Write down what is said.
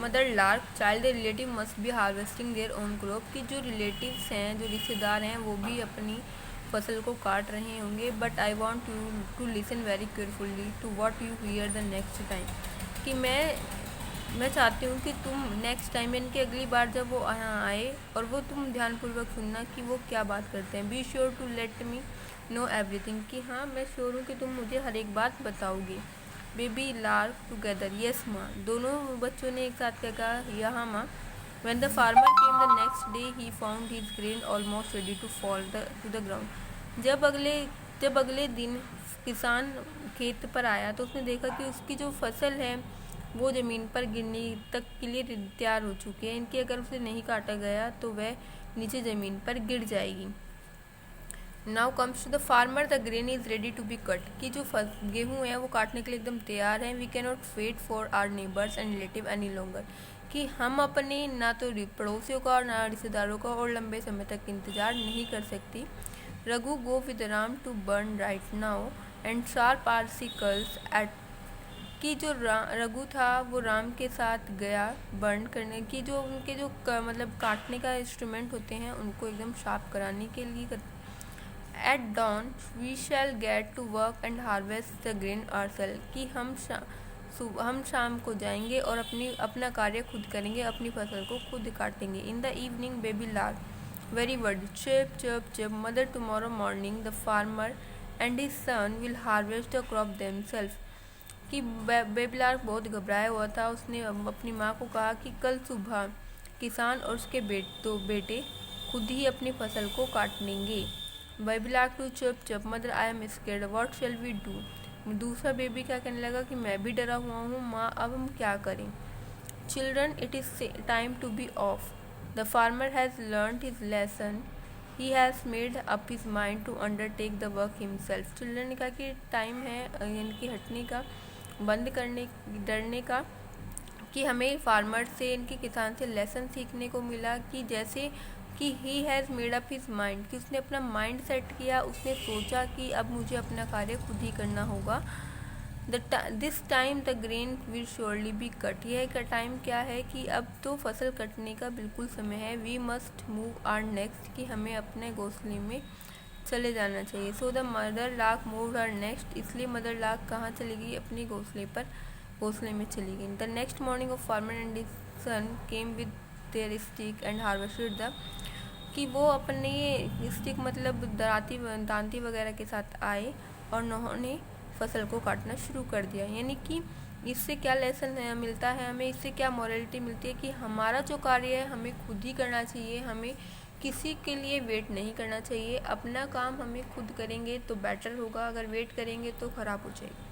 Mother lark child relative must be harvesting their own crop, कि जो relatives हैं, जो रिश्तेदार हैं, वो भी अपनी फसल को काट रहे होंगे। But I want you to listen very carefully to what you hear the next time, कि मैं चाहती हूँ कि तुम नेक्स्ट टाइम, यानी कि अगली बार जब वो यहाँ आए और वो तुम ध्यानपूर्वक सुनना कि वो क्या बात करते हैं। Be sure to let me know everything, कि हाँ मैं श्योर हूँ कि तुम मुझे हर एक बात बताओगे। बेबी लार्क टुगेदर, यस माँ, दोनों बच्चों ने एक साथ क्या कहा, यहाँ माँ। When the farmer came the next day, he found his grain almost ready to fall to the ground. जब अगले दिन किसान खेत पर आया तो उसने देखा कि उसकी जो फसल है वो ज़मीन पर गिरने तक के लिए तैयार हो चुकी है, इनकी अगर उसे नहीं काटा गया तो वह नीचे ज़मीन पर गिर जाएगी। Now comes to the farmer, the grain is ready to be cut, कि जो गेहूँ है वो काटने के लिए एकदम तैयार है। We can not wait for our neighbours and relative any longer, कि हम अपने ना तो पड़ोसियों का और ना रिश्तेदारों का और लंबे समय तक इंतज़ार नहीं कर सकती। Raghu go with Ram to barn right now and sharp our sickles at, कि जो रघु था वो राम के साथ गया बर्न करने की, जो उनके जो मतलब काटने का इंस्ट्रूमेंट होते हैं उनको एकदम शार्प कराने के लिए। At dawn we shall get to work and harvest the grain ourselves, कि हम शाम को जाएंगे और अपना कार्य खुद करेंगे, अपनी फसल को खुद काटेंगे। In the evening baby lark very worried chip chip chip mother tomorrow morning the farmer and his son will harvest the crop themself, कि बेबी लार्क बहुत घबराया हुआ था। उसने अपनी माँ को कहा कि कल सुबह किसान और उसके बेटे खुद ही अपनी फसल को काट लेंगे। बेबी लार्क टू चुप चुप mother I am scared what shall we do, दूसरा बेबी क्या कहने लगा कि मैं भी डरा हुआ हूँ माँ, अब हम क्या करें। Children it is time to be off, the farmer has learned his lesson, he has made up his mind to undertake the work himself. Children ने कहा कि टाइम है यानी कि हटने का, बंद करने, डरने का, कि हमें फार्मर से, इनके किसान से लेसन सीखने को मिला, कि जैसे कि ही has made up his mind, कि उसने अपना माइंड सेट किया, उसने सोचा कि अब मुझे अपना कार्य खुद ही करना होगा। This time the grain will surely be cut, यह का टाइम क्या है कि अब तो फसल कटने का बिल्कुल समय है। We must move our nest, कि हमें अपने घोंसले में चले जाना चाहिए। So the mother lark move her nest, इसलिए मदर लार्क कहाँ चली गई, अपने घोंसले में चली गई। The next morning of farmer and his son came with their stick and harvested the, कि वो अपने स्टिक मतलब दांती वगैरह के साथ आए और उन्होंने फसल को काटना शुरू कर दिया। यानी कि इससे क्या लेसन मिलता है हमें, इससे क्या मॉरलिटी मिलती है कि हमारा जो कार्य है हमें खुद ही करना चाहिए, हमें किसी के लिए वेट नहीं करना चाहिए। अपना काम हमें खुद करेंगे तो बेटर होगा, अगर वेट करेंगे तो ख़राब हो जाएगा।